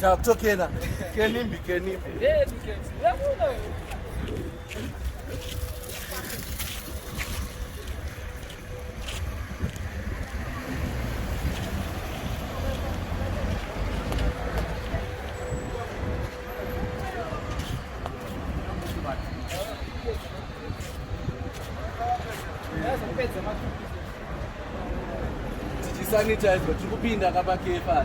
Takutokena kenimbi tichisanitize tiri kupinda kapakefa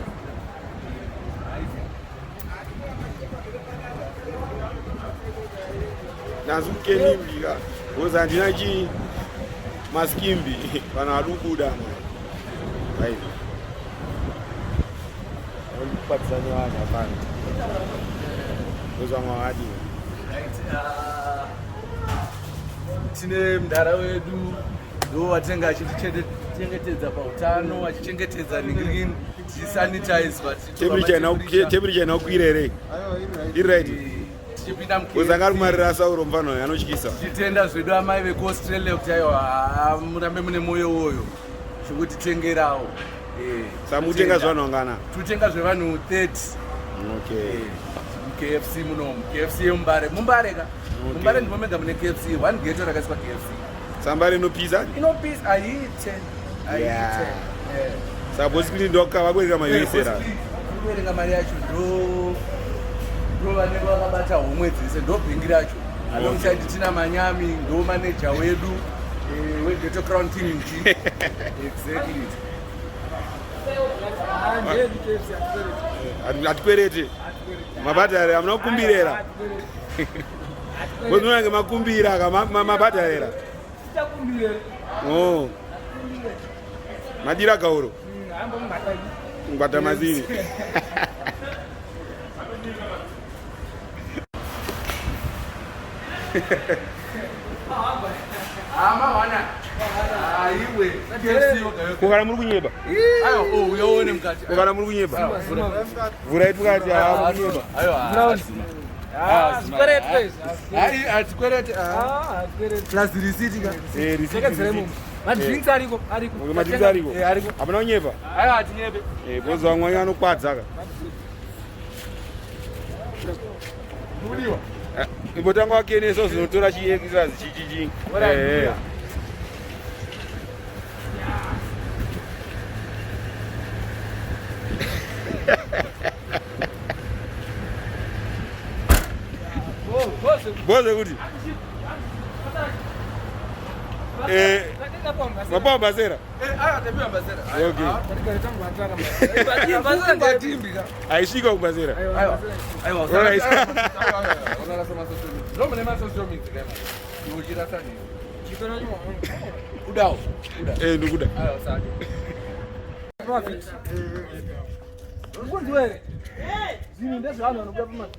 nazi kukenimbika koza ndina chi maskimbi kana adukuda right kupatsanya wana pana koza mwadi tine mndara wedu ndo watenga achichengetedza pautano achichengetedza ningini tichisanitize teburi chena ukwirere iright tichipinda uzanga rumarira sauro mfano anochikisa titenda zvedu amai vekuaustralia kuti aiwa murambe mune moyo woyo zvokutitengerawo samutenga zvanongana tutenga zvevanhu 30 okay KFC munomu KFC yemumbare mumbareka mumbare ndimo mega mune KFC one gate rakaiswa KFC sambare inopisa aite sabosikili ndoka vabwereka mayoisera kuverenga mari yacho ndo vanenge vakabata homwe dzese ndo bhingi racho anomushandi tina manyami ndo maneja wedu wegeto crown king exactly hatikwerete mabhatarera amuna kukumbirera bozunange makumbira mabhatarera madira gauro ngwata mazini kugara muri kunyeba uyaone mukati kugara muri kunyeba vura itukati hatikwerete plus receipt madrinks ariko hapana kunyepa hatinyepe koza vamwe anokwadzaka imbotanga wakeneso zinotora chiextras chichichi boze kuti mapamba zera aisvika kumbazera ndikuda zvinhu ndezvavanhu vanobuda pamavhidhiyo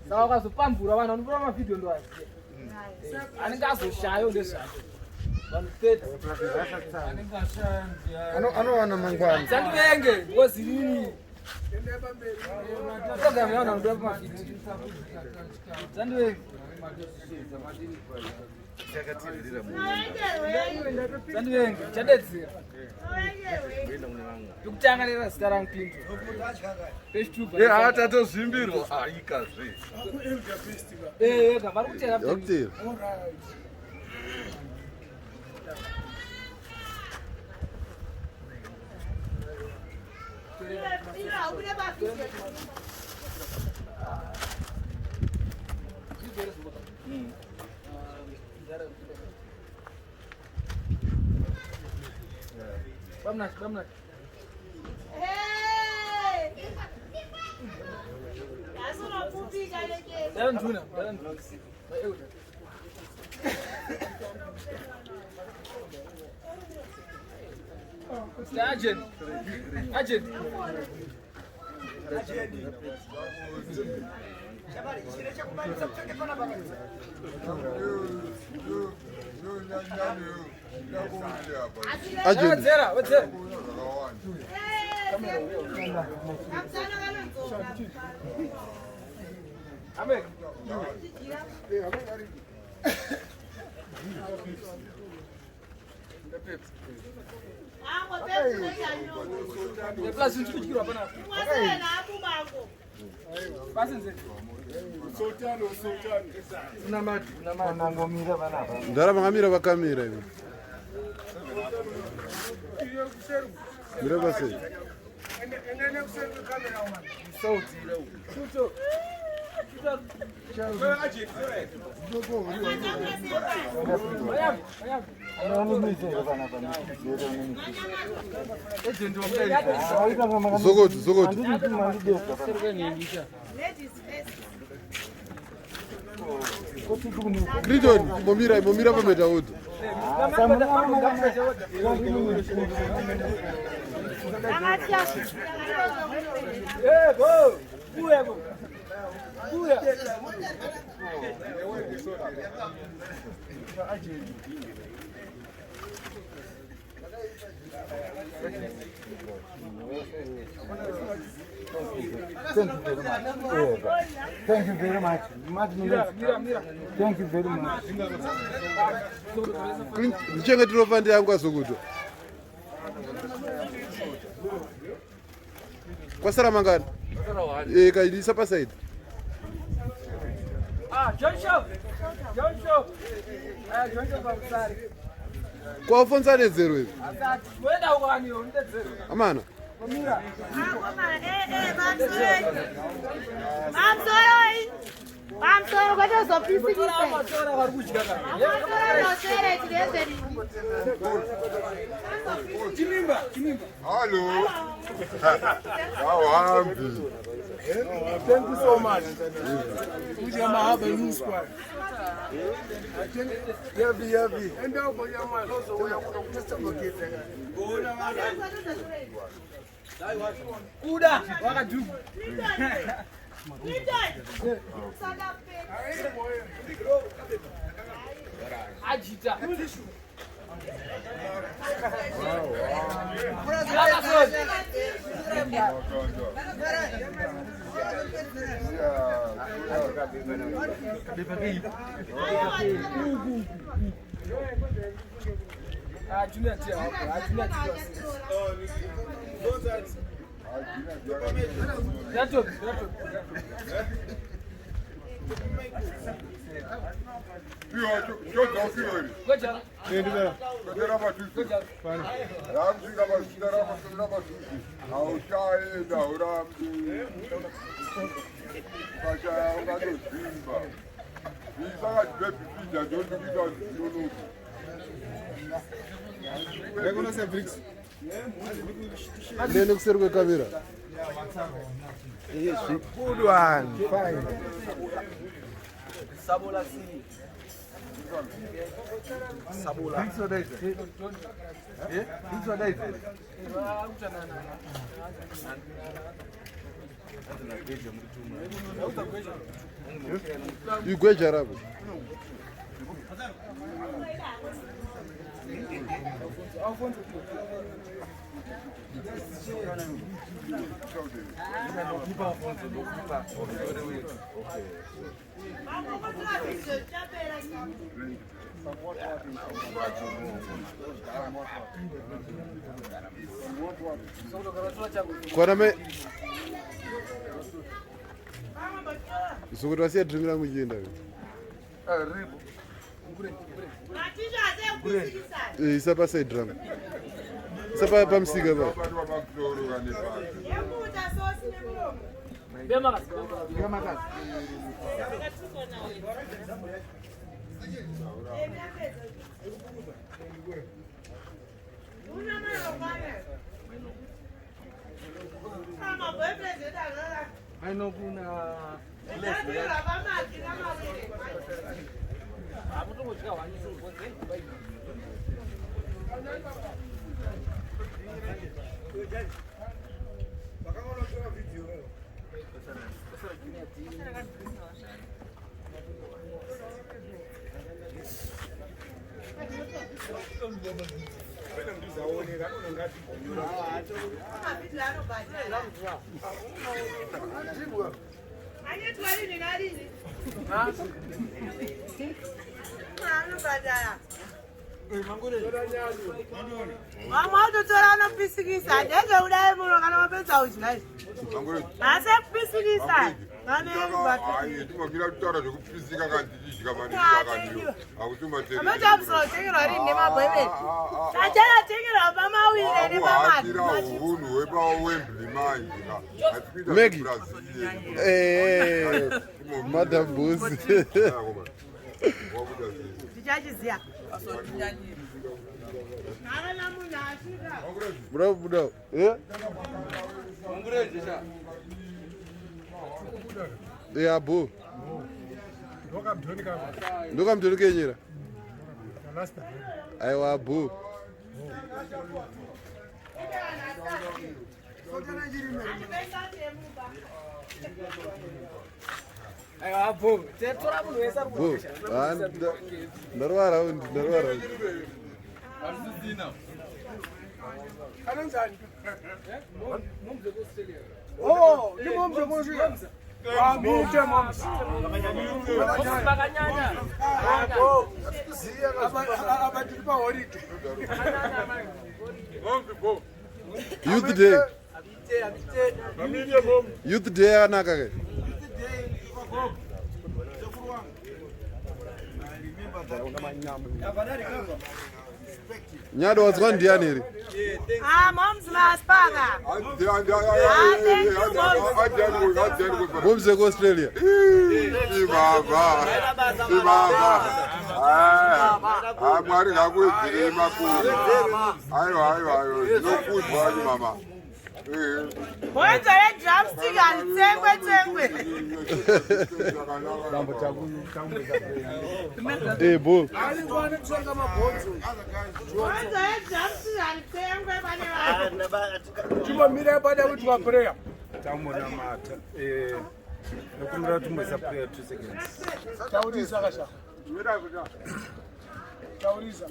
saka wakazopambura vanhu vanobuda pamavhidhiyo ndo aziya anenge azoshayo ndezvake vanhu 30 anowana mangwana dzandivenge because inini program yavanhu vanobuda pamavhidhiyo dzandivenge dzandivenge chadedzera ndokutanga nera zita rangu Clinton hatatozvimbirwa aikazve vari kutera Bamnak. Hey! Asuna pupi kaleke. Dalam tuna. Agent. Amen. Plus nchikira hapana. Basi nze. Sultano. Una mati. Ndara vangamira vakamira ivi. Mira basi. Zogoto. Kriton, momira pameta wote. Thank you very much. Mira. Thank you very much. Ndichenge tinofanda yangu azogoto. Kwasara mangani? Kaidisa pa side. John Shop. John Shop amsari. Kwa ufonza nezero hivi. Asati. Wenda ukwani unde zero. Amana. Mira. Mamsoro kwacho zopisikise. Amatora vari kudya kana. Mamsoro tirezeri. Chimimba. Hello. How are you? Thank you so much. Uje mahaba new squad. Yavi. Enda uko jamaa lozo unakuta kugeta. Kuda wakajugu. Ajita. Nene kuseri kwekamera. Good one. Fine. Sabola sini. Sabola. Hizo daite. Hizo daite. Igweja rabo. Kwaname Sukuru wasi adrimira mujenda. Ribu. Isapa side drum. Sapa pamsiga ba. Haino kuna Mama utotora unopisikisa ndenge udai muno kana wapedza udya. Asi kupisikisa. Ndinobvira kutaura zvekupisika kandichidya mandichidya hakutumateri. Amatabusotengerwa rini nemabhebeni. Tachakatengerwa pamawire nepamati. Hatira hunhu hwepawembley manje. Maggie. Madam Boss. Tichachiziya. Bravo. Yeah, boo. Ndoka mtoni kenyera. Aiwa boo. Boo. Ndarwara. Oh, ni mombe mozia. Mute moms. Abatipa horite. Youth Day. Youth Day anaka ke. Nyado wazwa ndiani ri? Moms maspaka. Moms go Australia. Ibaba. Mwari ngakudzire makuru. Ayo. Nokudwa mama. Wenza drumstick alitengwe. Boo. Tumamira baada kuitwa prayer. Tamona mata. Nokumira tumweza prayer 2 seconds. Tauriza kasha. Tauriza.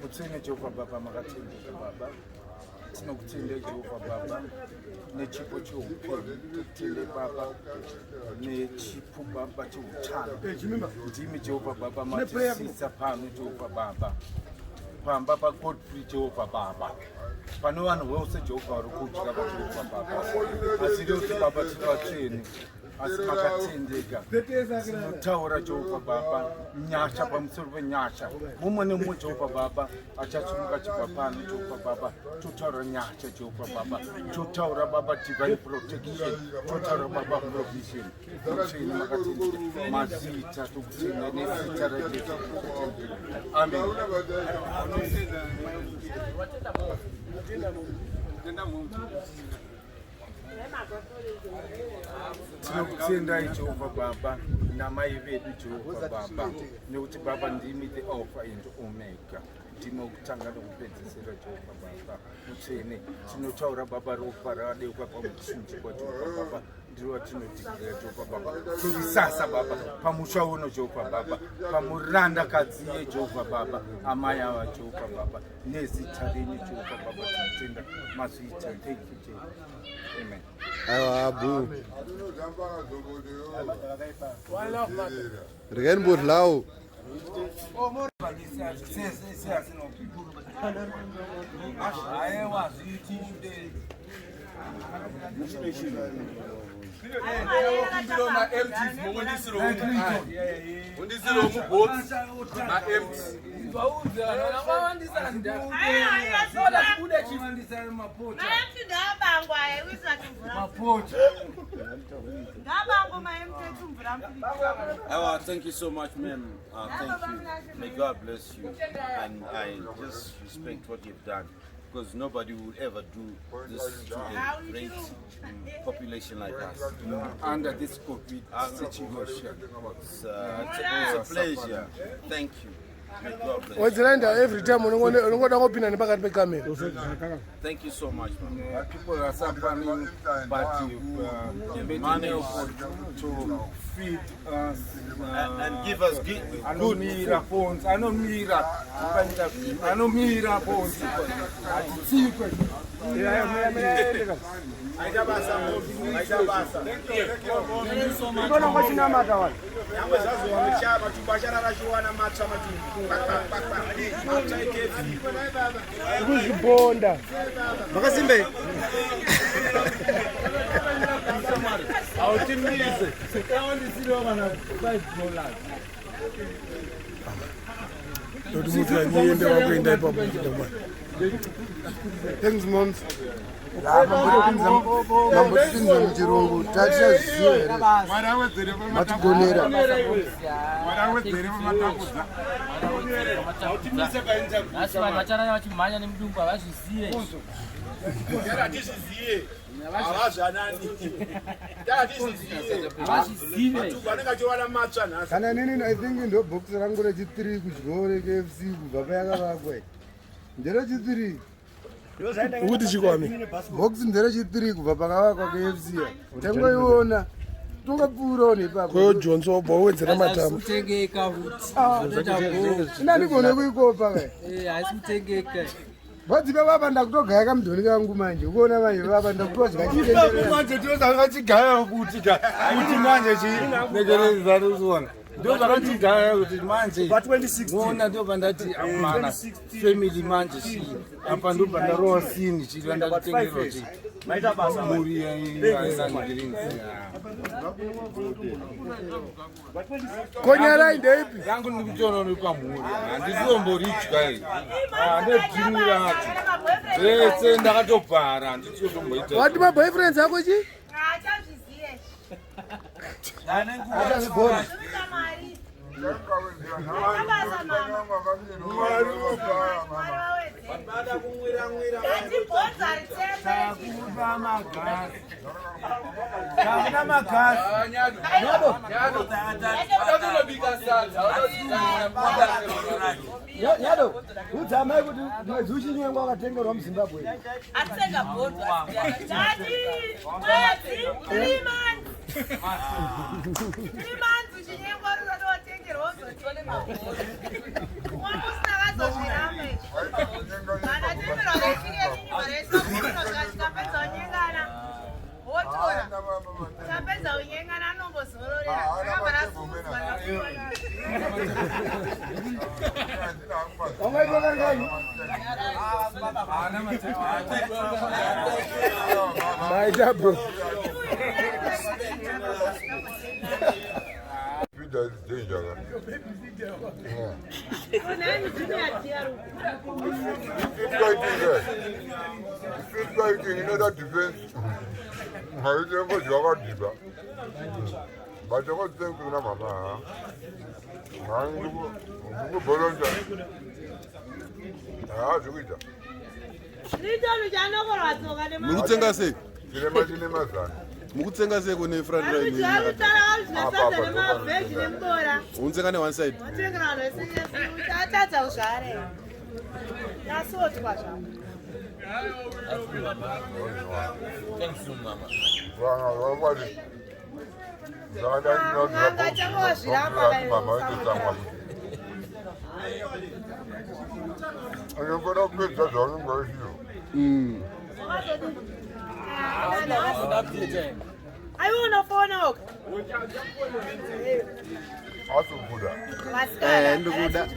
Butsene Jehova Baba makatende Baba. Tinokutende Jehova Baba. Nechipo choupenyu Baba. Nechipo Baba cheutano. Ndimi Jehova Baba matisisa pano Jehova Baba. Pamba pa Godfrey Jehova Baba. Pano vanhu vose Jehova vari kudya Jehova Baba. Asiri kuti Baba tikatsvene. Asi makatendeka. Tinotaura Jehova Baba nyasha pamusoro penyasha. Mumwe nemumwe Jehova Baba achatsumuka chibva pano Jehova Baba. Totaura nyasha Jehova Baba. Totaura Baba divine protection. Totaura Baba provision. Totaura makatendeka. Mazita tokutenga nezita raJesu. Amen. Tinokutendai Jehova Baba namai vedu Jehova Baba nekuti Baba ndimi the Alpha and Omega. Ndinokutanga nokupedzisira Jehova Baba mutsvene. Tinotaura Baba ropa radeuka pamuchinjikwa Jehova Baba ndiro tinodhikira Jehova Baba tiri sasa Baba pamusha uno Jehova Baba pamurandakadzi yeJehova Baba amai ava Jehova Baba nezita renyu Jehova Baba tinotenda mazvita. Thank you Jehova. Amen. Abu. Regan Burlau. Thank you so much, ma'am. Thank you. May God bless you. And I just respect what you've done, because nobody would ever do this to a great population like us. Under this COVID situation. It's a pleasure. Thank you. May God bless you. Every time Thank you so much, ma'am. People are suffering, but you've been able to feed us and give us good phones. I know Mira phones. Aita basa. Ikona ngochina mata wala. Yangu zazo wamechama tubashara rashuana matsa matu. Matsa ikefi. Kuzibonda. Makasimbe. Awutimize. Sekawandisilo kana $5. Doti mutu anyende wakuenda ipapo mwana. Thanks moms. Mambo tinza muchirungu tatichaziva here matigonera Asi vanhu vacharanya vachimhanya nemudumbu havazvizive. kana nini I think ndo box rangu rechi3 kudyiwa reKFC kubva payakavakwa nderechi3 Ukuthi chikwami. box nderechi3 kubva pakavakwa KFC tangoiona tongapfuurawo nepapo Koyo Johnson wabva wedzera matama. Kutengeka futi. inandigone kuikopa kai Haisi kutengeka. vadziva vapa ndakutogaya kamudhoni kangu manje ukuona manje vapa ndakutodya Manje tozanga chigaya kuti manje chinegereza ruzuwana. Ndo zvakachigaya kuti manje muona ndo pandati amana family manje chii apa ndo pandarowa sini chiri vandakutengera kuti muri konyarai ndeipi yangu ndikutoona uri pamhuri handizomboritya iri ndedhimira ati zvese ndakatobhara handitotomboita wati maboyfriends ako chi Achazviziye. achazigona Mari. Akabasa mama. Mwari wawedze. Ndachibhodza ritsembe. Hakuna magasi. nyado udzamai kuti mwedzi uchinyengwa wakatengerwa muzimbabwe Atsenga bhodza. Dadi, mwedzi 3 months. 3 months uchinyengwa runotengerwa uzotone mabhodza. Mwana usina vazozviramba. Kana tengerwa rechike varesa kunosvika pedza unyengana. Wotora. Tapedza unyengana anombozororera. Akabara sumudzwa nakuona. wangaitoka ngani maita bro Unani junior tiaru. Nitonu chanokorwa tsoka nema. mukutsenga sei mukutsenga sei kune front line Zvakutara zvinesadza nemavheji nemubora. unotsenga ne one side Watengera vanhu vesenyesi uchatadza kuzvare. Nasotwa zvavo. Manga chango zviramba kai. Aiona fona oka. Vasikana. ndikuda.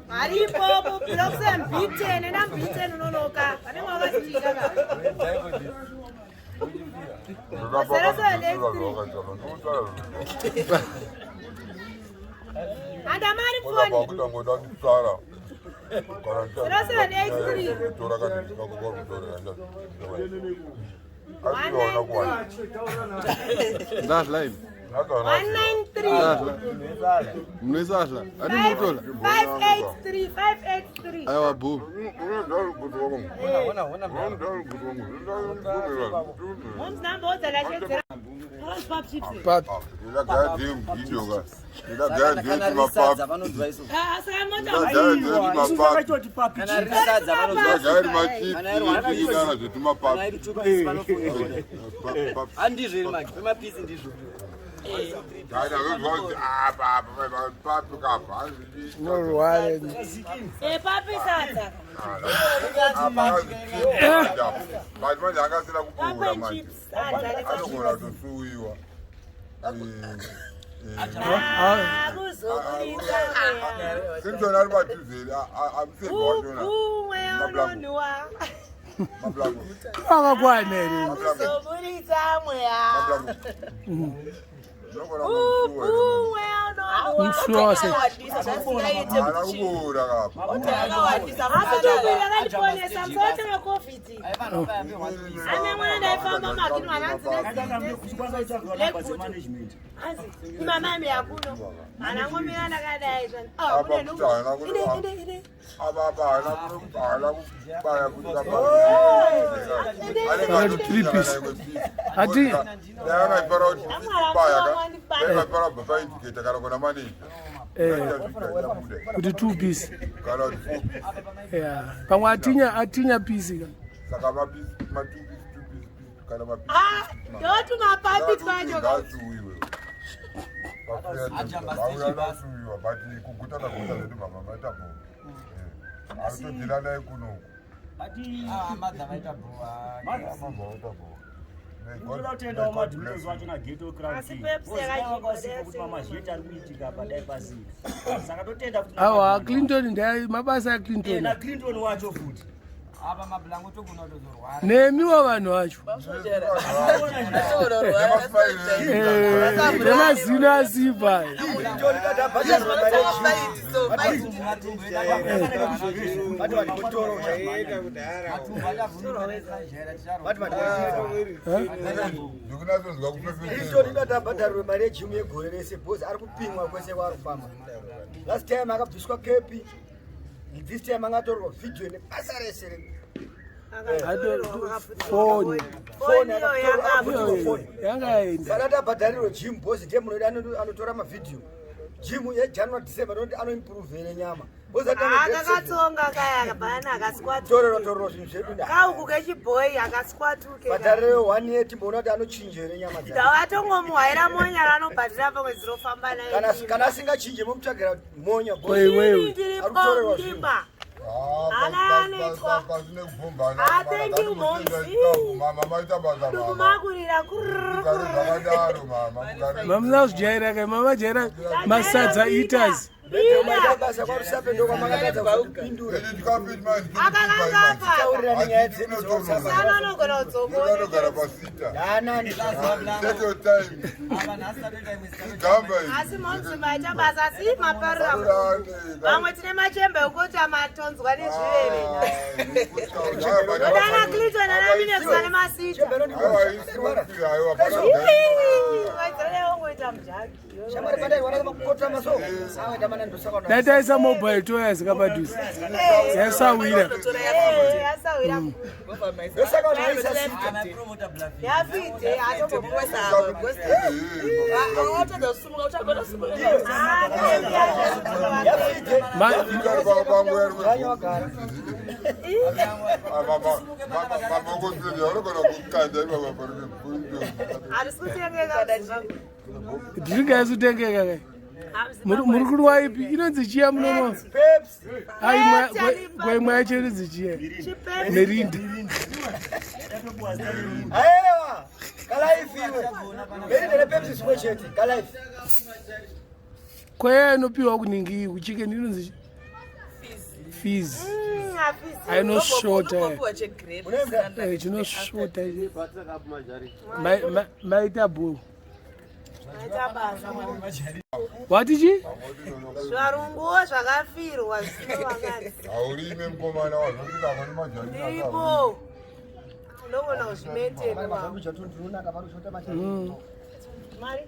Aripo blocks mbiten na mbiten unonoka. Ane mwakachitika ka. Andamani phone. That line 193 mnesahla ati mutola 583 aiwa bu Mom's number was the Papi. Kuti 2 piece. Yeah. Pamwe atinya piece. Saka mapisi kana mapisi. Ndotu mapapi twacho. Bati kuguta zvedu mama maita bho. Aritodzirana ikuno. Bati madza maita bho. Mama maita bho. Ndinoda kutenda madhimezi wacho nageto crowd. Kuti mamazheti ari kuitika padai pasi. Saka totenda kuti Awa Clinton ndai mabasa ya Clinton. Na Clinton wacho futi. Apa mablango togona kutozorwara. Nemiwa vanhu vacho. Nemazino asipa. Mari yejimu yegore rese bhozi ari kupimwa kwese kwari kufamba. Last time akabviswa kepi. This time angatorwa video nebasa rese. Phone. Saka tabhadharirwa gym boss ndiye munoda anotora mavideo. Gym yeJanuary December noti anoimprove nenyama. Akatsonga kaya bana akasquat. Torero zvinhu zvedu nda. Kauku kechiboy akasquatuke. Bhadhariro 1 year timboona kuti anochinje nenyama dzake. Ndawatongomuhaira monya ranobhadhira pamwe zirofamba naye. Kana asingachinje mutsvagira monya boss. Aritorerwa zvinhu. Mama jaira kai mama jaira masadza eaters. Asi monzimaita basa si maparira vamwe tine machembe ekuti amatonzwa nezviveve odana Clinton anamineswa nemasita vaizaleongoita mujaki Dataisa mobile toys kapadhusi. Yasawira. Yafite Ndingazutengeka kai. Muri kuri waipi inonzi chiya munono. Ai mwa yacheredzi chiya. Nerindi. Aiwa. Kalaifi iwe. Ndere Pepsi sweatshirt, kalaifi. Kwaya inopiwa kuningi kuchike ndinonzi fees. I know short. Chino short. Maita bull. What did you? Zvarunguwo zvakafirwa zvinovangani. Aurime mukomana wazvosvika pane majani. Ndiripo. Unogona kuzvimeterwa. Mari.